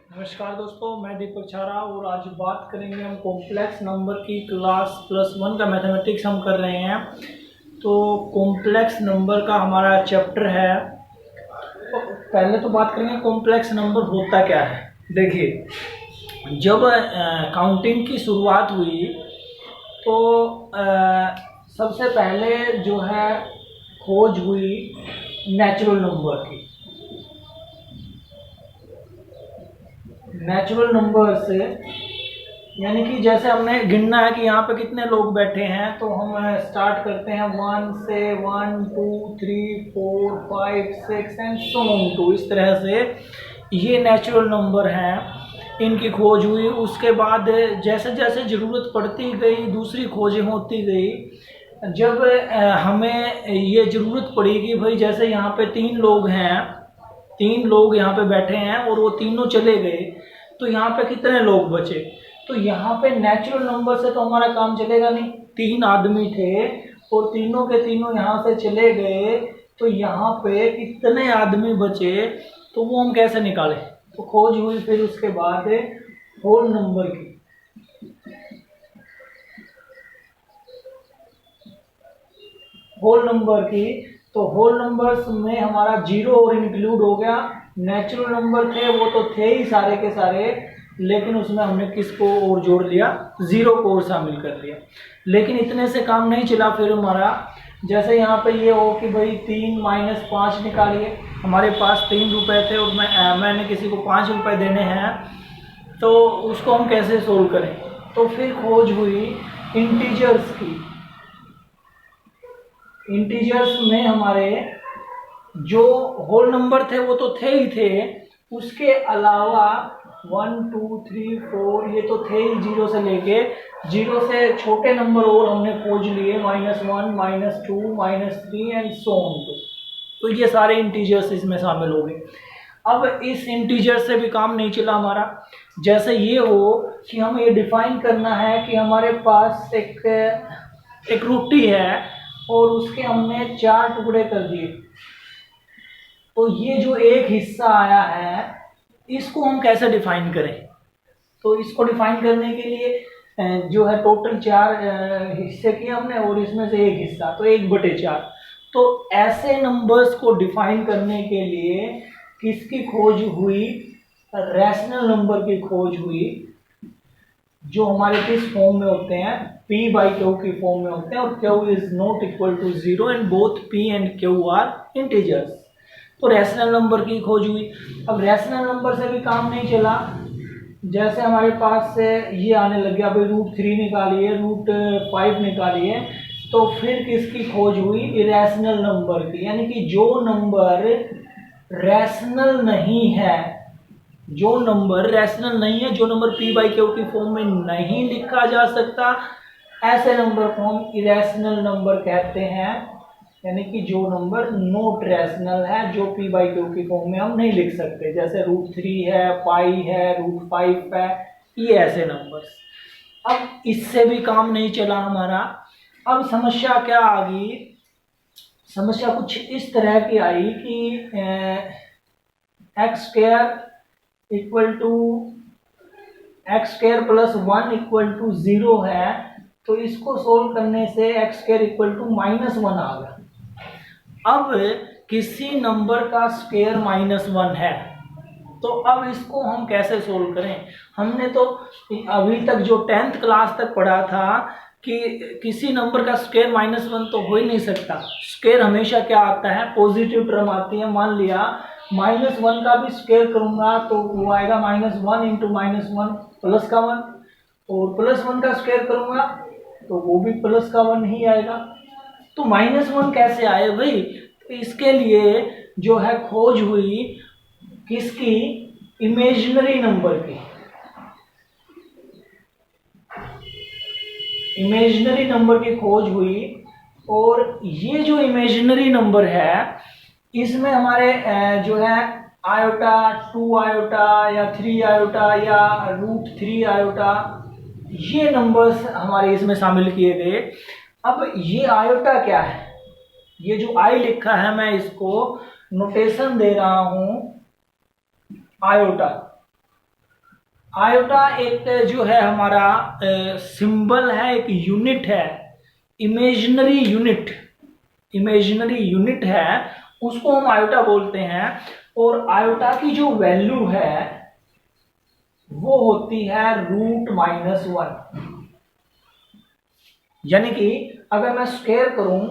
नमस्कार दोस्तों, मैं दीपक छारा और आज बात करेंगे हम कॉम्प्लेक्स नंबर की क्लास +1 का मैथमेटिक्स हम कर रहे हैं। तो कॉम्प्लेक्स नंबर का हमारा चैप्टर है। तो पहले तो बात करेंगे कॉम्प्लेक्स नंबर होता क्या है। देखिए, जब काउंटिंग की शुरुआत हुई तो सबसे पहले जो है खोज हुई नेचुरल नंबर की। नेचुरल नंबर से यानी कि जैसे हमने गिनना है कि यहाँ पे कितने लोग बैठे हैं, तो हम स्टार्ट करते हैं 1 से 1 2 3 4 5 6 एंड सो ऑन टू। इस तरह से ये नेचुरल नंबर हैं, इनकी खोज हुई। उसके बाद जैसे जैसे ज़रूरत पड़ती गई दूसरी खोजें होती गई। जब हमें ये ज़रूरत पड़ी कि भाई जैसे यहाँ पे 3 लोग हैं, 3 लोग यहाँ पे बैठे हैं और वो तीनों चले गए, तो यहाँ पे कितने लोग बचे। तो यहाँ पे नेचुरल नंबर से तो हमारा काम चलेगा नहीं। 3 आदमी थे और तीनों के तीनों यहाँ से चले गए, तो यहाँ पे कितने आदमी बचे तो वो हम कैसे निकालें। तो खोज हुई फिर उसके बाद होल नंबर की। होल नंबर की तो होल नंबर्स में हमारा 0 और इंक्लूड हो गया। नेचुरल नंबर थे वो तो थे ही सारे के सारे, लेकिन उसमें हमने किसको और जोड़ लिया, 0 को और शामिल कर लिया। लेकिन इतने से काम नहीं चला। फिर हमारा जैसे यहाँ पे ये हो कि भाई 3 - 5 निकालिए। हमारे पास 3 रुपये थे और मैंने किसी को 5 रुपये देने हैं, तो उसको हम कैसे सोल्व करें। तो फिर खोज हुई इंटीजर्स की। इंटीजर्स में हमारे जो होल नंबर थे वो तो थे ही थे, उसके अलावा 1 2 3 4 ये तो थे ही, 0 से लेके 0 से छोटे नंबर और हमने खोज लिए, -1 -2 -3 एंड सो ऑन। तो ये सारे इंटीजर्स इसमें शामिल हो गए। अब इस इंटीजर से भी काम नहीं चला हमारा। जैसे ये हो कि हमें ये डिफाइन करना है कि हमारे पास एक रोटी है और उसके हमने 4 टुकड़े कर दिए, तो ये जो एक हिस्सा आया है इसको हम कैसे डिफाइन करें। तो इसको डिफाइन करने के लिए जो है टोटल 4 हिस्से किए हमने और इसमें से एक हिस्सा, तो 1/4। तो ऐसे नंबर्स को डिफाइन करने के लिए किसकी खोज हुई, रैशनल नंबर की खोज हुई, जो हमारे किस फॉर्म में होते हैं, p/q की फॉर्म में होते हैं और q is not equal to 0 and both p and q are integers. तो रैशनल नंबर की खोज हुई। अब रैशनल नंबर से भी काम नहीं चला। जैसे हमारे पास से ये आने लग गया, भाई √3 निकालिए, √5 निकालिए, तो फिर किसकी खोज हुई, इरेशनल नंबर की। यानी कि जो नंबर रैशनल नहीं है, जो नंबर रैशनल नहीं है, जो नंबर p/q की फॉर्म में नहीं लिखा जा सकता, ऐसे नंबर को हम इरेशनल नंबर कहते हैं। यानी कि जो नंबर नॉट रैशनल है, जो p/q की फॉर्म में हम नहीं लिख सकते, जैसे √3 है, पाई है, √5 है, ये ऐसे नंबर्स। अब इससे भी काम नहीं चला हमारा। अब समस्या क्या आ गई, समस्या कुछ इस तरह की आई कि x² + 1 = 0 है, तो इसको सोल्व करने से x² = -1 आ गया। अब किसी नंबर का स्क्वायर -1 है, तो अब इसको हम कैसे सोल्व करें। हमने तो अभी तक जो 10th क्लास तक पढ़ा था कि किसी नंबर का स्क्वायर -1 तो हो ही नहीं सकता। स्क्वायर हमेशा क्या आता है, पॉजिटिव टर्म आती है। मान लिया -1 का भी स्क्वायर करूंगा तो वो आएगा -1 × -1 प्लस का 1, और +1 का स्क्वायर करूंगा तो वो भी प्लस का 1 ही आएगा। तो -1 कैसे आए भाई। तो इसके लिए जो है खोज हुई किसकी, इमेजिनरी नंबर की। इमेजिनरी नंबर की खोज हुई, और ये जो इमेजिनरी नंबर है इसमें हमारे जो है आयोटा, 2 आयोटा या 3 आयोटा या √3 आयोटा, ये नंबर्स हमारे इसमें शामिल किए गए। अब ये आयोटा क्या है, ये जो आई लिखा है मैं इसको नोटेशन दे रहा हूं आयोटा। आयोटा एक जो है हमारा सिंबल है, एक यूनिट है, इमेजिनरी यूनिट है, उसको हम आयोटा बोलते हैं। और आयोटा की जो वैल्यू है वो होती है √-1। यानी कि अगर मैं स्क्वायर करूं,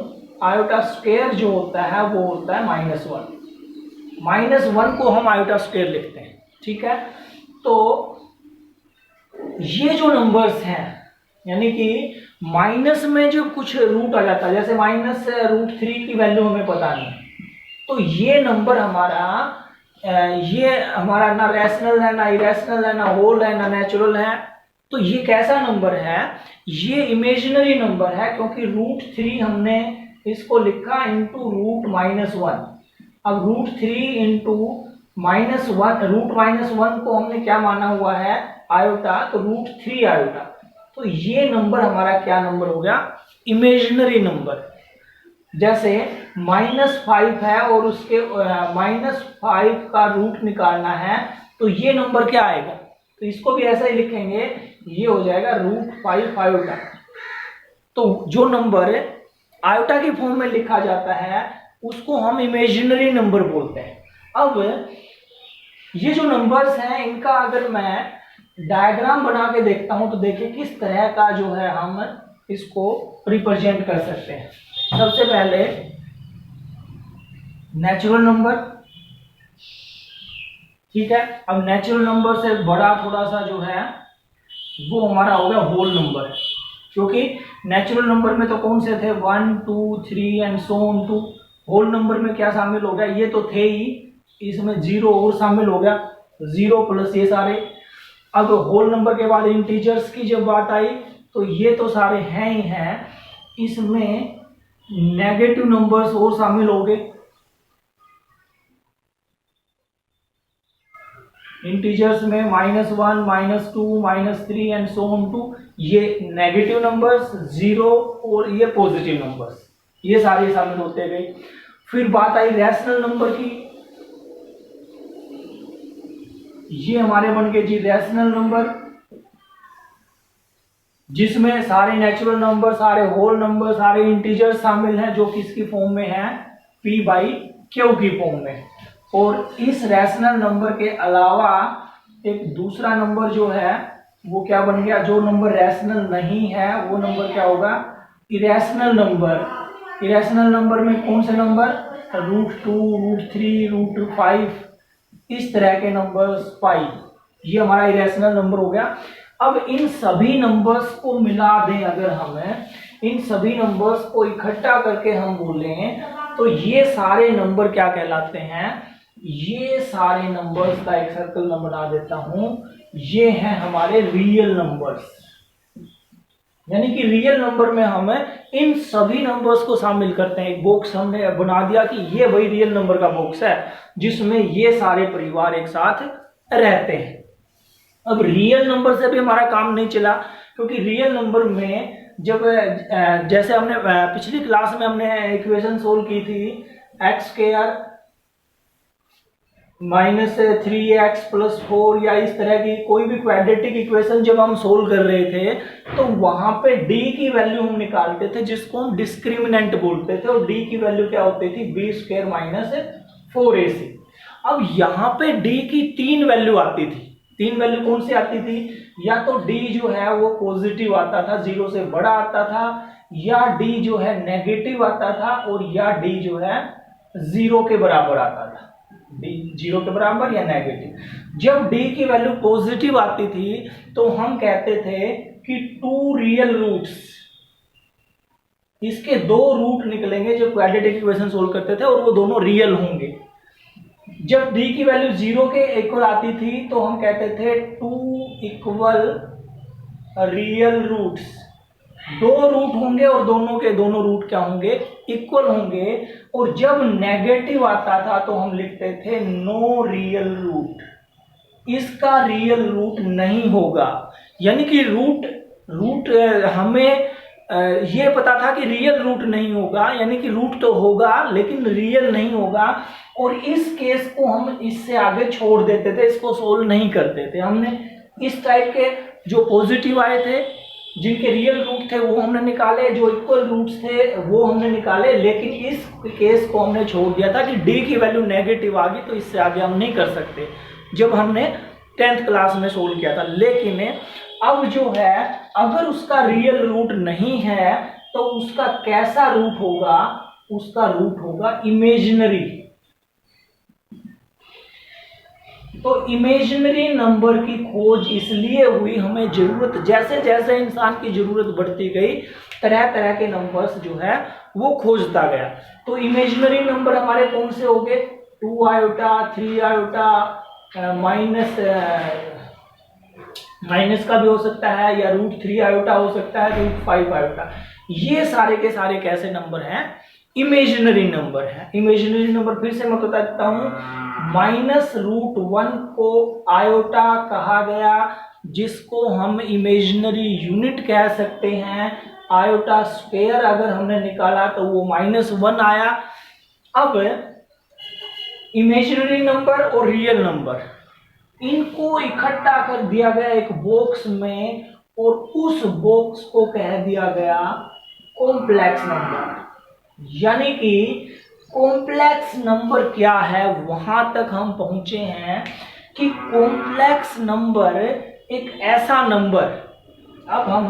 आयोटा स्क्वायर जो होता है वो होता है -1। -1 को हम आयोटा स्क्वायर लिखते हैं, ठीक है। तो ये जो नंबर्स हैं, यानी कि माइनस में जो कुछ रूट आ जाता है, जैसे -√3 की वैल्यू हमें पता नहीं, तो ये नंबर हमारा ये हमारा ना रैशनल है, ना इरेशनल है, ना होल है, ना नेचुरल है। तो ये कैसा नंबर है? ये इमेजिनरी नंबर है, क्योंकि √3 हमने इसको लिखा इंटू √-1। अब √3 इंटू √-1 को हमने क्या माना हुआ है? आयोटा, तो √3 आयोटा। तो ये नंबर हमारा क्या नंबर हो गया? Imaginary number. जैसे -5 है और उसके -5 का रूट निकालना है, तो ये नंबर क्या आएगा? तो इसको भी ऐसा ही लिखेंगे, ये हो जाएगा √5 आयोटा। तो जो नंबर आयोटा की फॉर्म में लिखा जाता है उसको हम इमेजिनरी नंबर बोलते हैं। अब ये जो नंबर्स हैं, इनका अगर मैं डायग्राम बना के देखता हूं तो देखिए किस तरह का जो है हम इसको रिप्रेजेंट कर सकते हैं। सबसे पहले नेचुरल नंबर, ठीक है। अब नेचुरल नंबर से बड़ा थोड़ा सा जो है वो हमारा हो गया होल नंबर, क्योंकि नेचुरल नंबर में तो कौन से थे? 1, 2, 3 and so on too. Whole number में क्या शामिल हो गया? ये तो थे ही, इसमें 0 और शामिल हो गया, 0 प्लस ये सारे। अब होल नंबर के बाद इंटीजर्स की जब बात आई तो ये तो सारे हैं ही हैं, इसमें नेगेटिव नंबर्स और शामिल हो गए। इंटीजर्स में -1, -2, -3 एंड सो ऑन टू, ये नेगेटिव नंबर्स, 0 और ये पॉजिटिव नंबर्स, ये सारे शामिल होते गए। फिर बात आई रैशनल नंबर की, ये हमारे बन गए जी रैशनल नंबर, जिसमें सारे नेचुरल नंबर, सारे होल नंबर, सारे इंटीजर्स शामिल हैं, जो किसकी फॉर्म में है? P/Q की फॉर्म में। और इस रैशनल नंबर के अलावा एक दूसरा नंबर जो है वो क्या बन गया? जो नंबर रैशनल नहीं है वो नंबर क्या होगा? Irrational number. इरेशनल नंबर में कौन से नंबर? √2, √3, √5, इस तरह के नंबर्स पाई, ये हमारा इरेशनल नंबर हो गया। अब इन सभी नंबर्स को मिला दें, अगर हमें इन सभी नंबर्स को इकट्ठा करके हम बोलें तो ये सारे नंबर क्या कहलाते हैं? ये सारे नंबर्स का एक सर्कल मैं बना देता हूं, ये हैं हमारे रियल नंबर्स। यानी कि रियल नंबर में हम इन सभी नंबर्स को शामिल करते हैं। एक बॉक्स हमने बना दिया कि ये वही रियल नंबर का बॉक्स है जिसमें ये सारे परिवार एक साथ रहते हैं। अब रियल नंबर से भी हमारा काम नहीं चला, क्योंकि रियल नंबर में जब जैसे हमने पिछली क्लास में हमने इक्वेशन सोल्व की थी, x² -3x + 4 या इस तरह की कोई भी क्वाड्रेटिक इक्वेशन जब हम सोल्व कर रहे थे तो वहां पे d की वैल्यू हम निकालते थे, जिसको हम डिस्क्रिमिनेंट बोलते थे, और d की वैल्यू क्या होती थी? b² - 4ac। अब यहाँ पे d की 3 वैल्यू आती थी। 3 वैल्यू कौन सी आती थी? या तो d जो है वो पॉजिटिव आता था, 0 से बड़ा आता था, या d जो है नेगेटिव आता था, और या d जो है 0 के बराबर आता था। d 0 के बराबर या नेगेटिव। जब d की वैल्यू पॉजिटिव आती थी तो हम कहते थे कि 2 रियल रूट्स, इसके 2 रूट निकलेंगे जो क्वाड्रेटिक इक्वेशन सोल्व करते थे, और वो दोनों रियल होंगे। जब d की वैल्यू 0 के इक्वल आती थी तो हम कहते थे 2 इक्वल रियल रूट्स। 2 रूट होंगे और दोनों के दोनों रूट क्या होंगे? इक्वल होंगे। और जब नेगेटिव आता था तो हम लिखते थे नो रियल रूट, इसका रियल रूट नहीं होगा। यानी कि रूट हमें ये पता था कि रियल रूट नहीं होगा, यानी कि रूट तो होगा लेकिन रियल नहीं होगा, और इस केस को हम इससे आगे छोड़ देते थे, इसको सोल्व नहीं करते थे। हमने इस टाइप के जो पॉजिटिव आए थे, जिनके रियल रूट थे वो हमने निकाले, जो इक्वल रूट्स थे वो हमने निकाले, लेकिन इस केस को हमने छोड़ दिया था कि डी की वैल्यू नेगेटिव आ गई तो इससे आगे हम नहीं कर सकते, जब हमने 10th क्लास में सोल्व किया था। लेकिन अब जो है अगर उसका रियल रूट नहीं है तो उसका कैसा रूट होगा, उसका रूट होगा इमेजिनरी। तो इमेजिनरी नंबर की खोज इसलिए हुई, हमें जरूरत जैसे जैसे इंसान की जरूरत बढ़ती गई तरह तरह के नंबर्स जो है वो खोजता गया। तो इमेजिनरी नंबर हमारे कौन से हो गए, 2 आयोटा, 3 आयोटा, माइनस का भी हो सकता है, या √3 आयोटा हो सकता है, √5 आयोटा। ये सारे के सारे कैसे नंबर हैं, इमेजिनरी नंबर है। इमेजिनरी नंबर फिर से मैं बता देता हूं, -√1 को आयोटा कहा गया, जिसको हम इमेजिनरी यूनिट कह सकते हैं। आयोटा स्क्वायर अगर हमने निकाला तो वो -1 आया। अब इमेजिनरी नंबर और रियल नंबर, इनको इकट्ठा कर दिया गया एक बॉक्स में, और उस बॉक्स को कह दिया गया कॉम्प्लेक्स नंबर। यानी कि कॉम्प्लेक्स नंबर क्या है, वहां तक हम पहुंचे हैं कि कॉम्प्लेक्स नंबर एक ऐसा नंबर, अब हम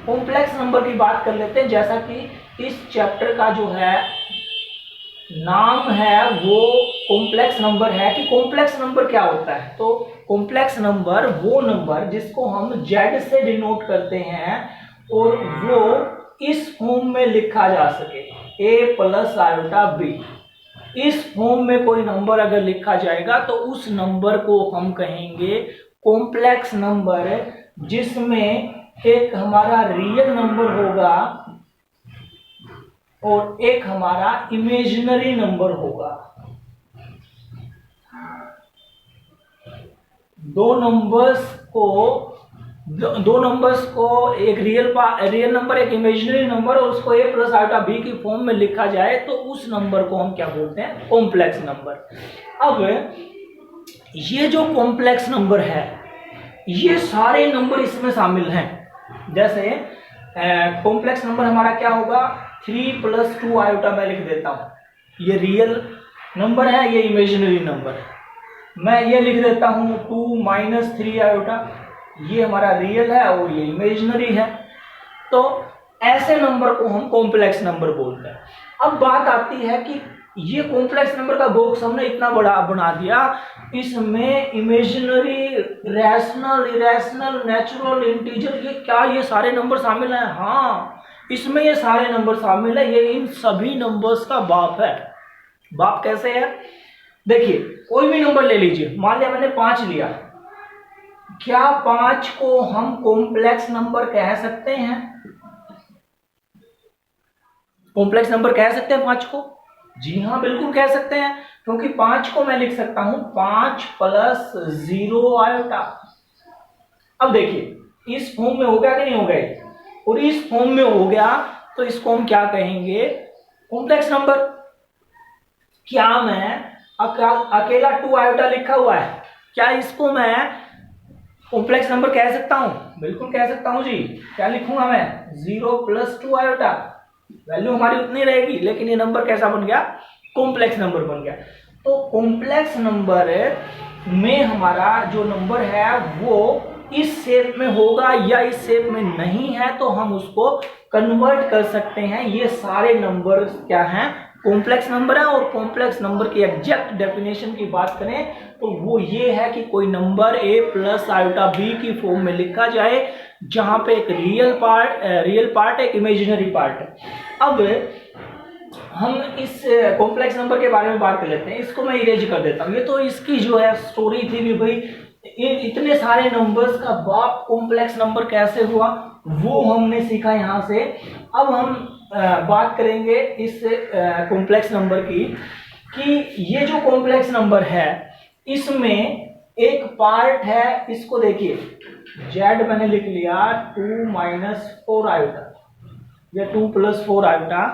कॉम्प्लेक्स नंबर की बात कर लेते हैं। जैसा कि इस चैप्टर का जो है नाम है वो कॉम्प्लेक्स नंबर है, कि कॉम्प्लेक्स नंबर क्या होता है। तो कॉम्प्लेक्स नंबर वो नंबर जिसको हम Z से डिनोट करते हैं और वो इस फॉर्म में लिखा जा सके, A + आयोटा B। इस फॉर्म में कोई नंबर अगर लिखा जाएगा तो उस नंबर को हम कहेंगे कॉम्प्लेक्स नंबर, जिसमें एक हमारा रियल नंबर होगा और एक हमारा इमेजिनरी नंबर होगा। दो नंबर्स को एक रियल नंबर, एक इमेजिनरी नंबर, और उसको A + आयोटा B की फॉर्म में लिखा जाए तो उस नंबर को हम क्या बोलते हैं, कॉम्प्लेक्स नंबर। अब ये जो कॉम्प्लेक्स नंबर है, ये सारे नंबर इसमें शामिल हैं। जैसे कॉम्प्लेक्स नंबर हमारा क्या होगा, 3 + 2 आयोटा मैं लिख देता हूं, ये रियल नंबर है, ये इमेजिनरी नंबर है। मैं ये लिख देता हूं 2 - 3 आयोटा, ये हमारा रियल है और ये इमेजिनरी है। तो ऐसे नंबर को हम कॉम्प्लेक्स नंबर बोलते हैं। अब बात आती है कि ये कॉम्प्लेक्स नंबर का बॉक्स हमने इतना बड़ा बना दिया, इसमें imaginary, rational, irrational, natural, integer, ये क्या ये सारे नंबर शामिल हैं? हाँ, इसमें ये सारे नंबर शामिल है। ये इन सभी नंबर्स का बाप है। बाप कैसे है, देखिए कोई भी नंबर ले लीजिए, मान लिया मैंने 5 लिया, क्या 5 को हम कॉम्प्लेक्स नंबर कह सकते हैं? कॉम्प्लेक्स नंबर कह सकते हैं 5 को? जी हाँ, बिल्कुल कह सकते हैं, क्योंकि 5 को मैं लिख सकता हूं 5 + 0 आयोटा। अब देखिए इस फॉर्म में हो गया कि नहीं हो गया, और इस फॉर्म में हो गया तो इसको हम क्या कहेंगे, कॉम्प्लेक्स नंबर। क्या मैं अकेला 2 आयोटा लिखा हुआ है, क्या इसको मैं कॉम्प्लेक्स नंबर कह सकता हूं? बिल्कुल कह सकता हूं जी। क्या लिखूंगा मैं, 0 + 2 आयोटा, वैल्यू हमारी उतनी रहेगी, लेकिन ये नंबर कैसा बन गया, कॉम्प्लेक्स नंबर बन गया। तो कॉम्प्लेक्स नंबर में हमारा जो नंबर है वो इस शेप में होगा या इस शेप में नहीं है तो हम उसको कन्वर्ट कर सकते हैं। ये सारे नंबर क्या हैं, कॉम्प्लेक्स नंबर है। और कॉम्प्लेक्स नंबर की एग्जैक्ट डेफिनेशन की बात करें तो वो ये है कि कोई नंबर A + आयोटा B की फॉर्म में लिखा जाए, जहां पे एक रियल पार्ट एक इमेजिनरी पार्ट है। अब हम इस कॉम्प्लेक्स नंबर के बारे में बात कर लेते हैं। इसको मैं इरेज कर देता हूँ। ये तो इसकी जो है स्टोरी थी कि भाई इतने सारे नंबर्स का बाप कॉम्प्लेक्स नंबर कैसे हुआ, वो हमने सीखा यहाँ से। अब हम बात करेंगे इस कॉम्प्लेक्स नंबर की, कि ये जो कॉम्प्लेक्स नंबर है इसमें एक पार्ट है, इसको देखिए Z मैंने लिख लिया 2 - 4 आयोटा या 2 + 4 आयोटा।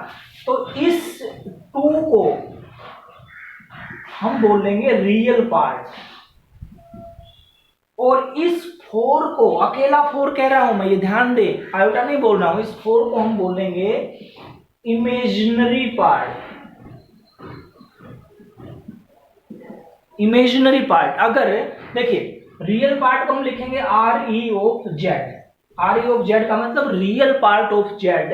तो इस 2 को हम बोलेंगे रियल पार्ट, और इस 4 को, अकेला 4 कह रहा हूं मैं, ये ध्यान दे, आयोटा नहीं बोल रहा हूं, इस 4 को हम बोलेंगे इमेजिनरी पार्ट। इमेजिनरी पार्ट, अगर देखिए रियल पार्ट को हम लिखेंगे R E of Z. R E of Z का मतलब रियल पार्ट ऑफ जेड,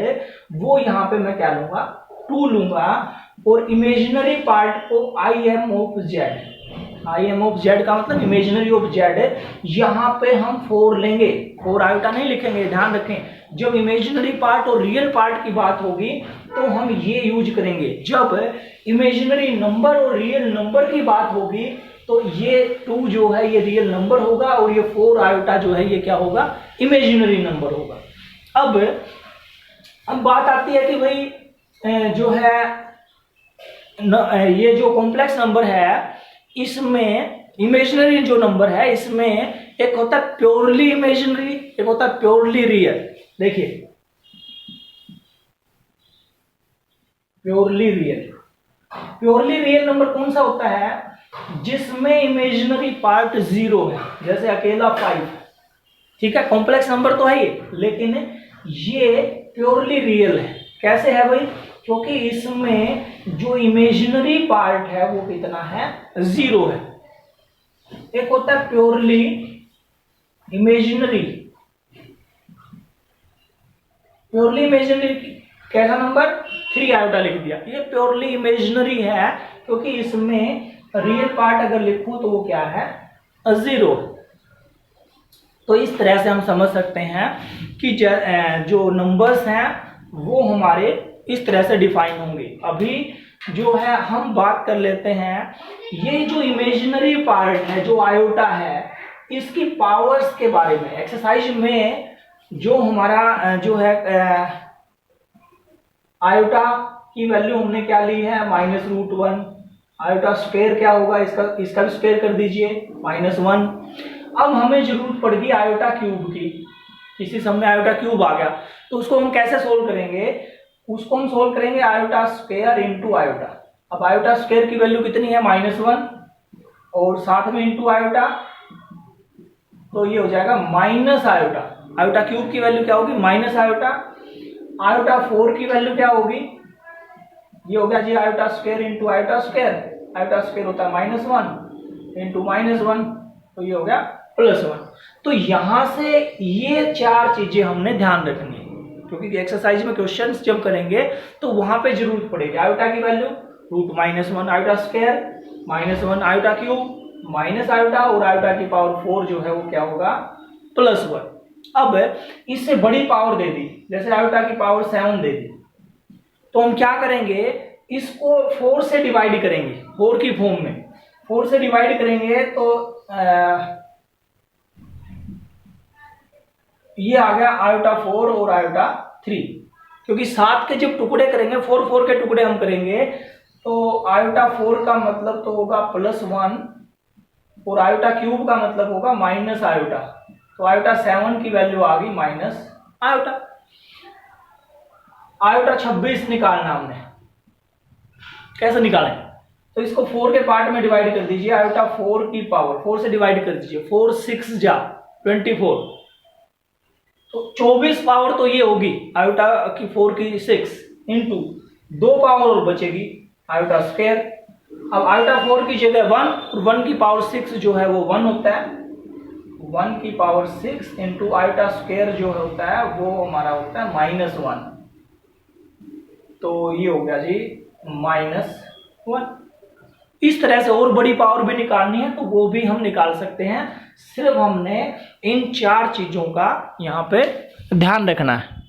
वो यहां पे मैं क्या लूंगा, 2 लूंगा, और इमेजिनरी पार्ट को I am of Z. I am of Z का मतलब इमेजिनरी ऑफ जेड, यहां पे हम 4 लेंगे, 4 आयोटा नहीं लिखेंगे, ध्यान रखें। जब इमेजिनरी पार्ट और रियल पार्ट की बात होगी तो हम ये यूज करेंगे। जब इमेजिनरी नंबर और रियल नंबर की बात होगी तो ये 2 जो है ये रियल नंबर होगा, और ये 4 आयोटा जो है ये क्या होगा, इमेजिनरी नंबर होगा। अब बात आती है कि भाई जो है ये जो कॉम्प्लेक्स नंबर है, इसमें इमेजिनरी जो नंबर है इसमें एक होता है प्योरली इमेजिनरी, एक होता है प्योरली रियल। देखिए प्योरली रियल नंबर कौन सा होता है, जिसमें इमेजिनरी पार्ट 0 है, जैसे अकेला 5, ठीक है, कॉम्प्लेक्स नंबर तो है ये, लेकिन ये प्योरली रियल है। कैसे है भाई, क्योंकि इसमें जो इमेजिनरी पार्ट है वो कितना है, 0 है। एक होता है प्योरली इमेजिनरी, प्योरली इमेजिनरी कैसा नंबर, 3 आयोटा लिख दिया, ये प्योरली इमेजिनरी है, क्योंकि इसमें रियल पार्ट अगर लिखूं तो वो क्या है, 0। तो इस तरह से हम समझ सकते हैं कि जो नंबर्स हैं वो हमारे इस तरह से डिफाइन होंगे। अभी जो है हम बात कर लेते हैं, ये जो इमेजिनरी पार्ट है, जो आयोटा है, इसकी पावर्स के बारे में। एक्सरसाइज में जो हमारा जो है आयोटा की वैल्यू हमने क्या ली है, -√1। आयोटा स्क्वायर क्या होगा, इसका भी स्क्वायर कर दीजिए, -1। अब हमें जरूरत पड़ गई आयोटा क्यूब की, किसी समय आयोटा क्यूब आ गया, तो उसको हम कैसे सोल्व करेंगे, उसको हम सोल्व करेंगे आयोटा स्क्वायर इंटू आयोटा। अब आयोटा स्क्वायर की वैल्यू कितनी है, -1, और साथ में इंटू आयोटा, तो ये हो जाएगा माइनस आयोटा। आयोटा क्यूब की वैल्यू क्या होगी, माइनस आयोटा। आयोटा 4 की वैल्यू क्या होगी, ये हो गया जी iota square into iota square. Iota square होता है -1 इंटू -1, तो ये हो गया +1। तो यहां से ये 4 चीजें हमने ध्यान रखनी है, क्योंकि एक्सरसाइज में क्वेश्चंस जब करेंगे तो वहां पे जरूरत पड़ेगी। आयोटा की value √-1 iota square, -1 iota cube, minus iota, और आयोटा की पावर 4 जो है वो क्या होगा, +1। अब इससे बड़ी पावर दे दी, जैसे आयोटा की पावर 7 दे दी, तो हम क्या करेंगे, इसको 4 से डिवाइड करेंगे, 4 की फॉर्म में 4 से डिवाइड करेंगे, तो ये आ गया आयोटा 4 और आयोटा 3, क्योंकि 7 के जब टुकड़े करेंगे, 4 के टुकड़े हम करेंगे, तो आयोटा 4 का मतलब तो होगा +1, और आयोटा क्यूब का मतलब होगा माइनस आयोटा। तो आयोटा 7 की वैल्यू आ गई माइनस आयोटा। आयोटा 26 निकालना हमने, कैसे निकालें, तो इसको 4 के पार्ट में डिवाइड कर दीजिए। आयोटा 4 की पावर 4 से डिवाइड कर दीजिए, 4 6 जा 24, तो 24 पावर तो ये होगी आयोटा की 4 की 6 इंटू 2 पावर और बचेगी आयोटा स्क्वायर। अब आयोटा 4 की जगह 1, और 1 की पावर 6 जो है वो 1 होता है, 1 की पावर 6 इंटू आयोटा स्क्वायर जो होता है वो हमारा होता है -1, तो ये हो गया जी -1। इस तरह से और बड़ी पावर भी निकालनी है तो वो भी हम निकाल सकते हैं, सिर्फ हमने इन 4 चीजों का यहाँ पे ध्यान रखना है।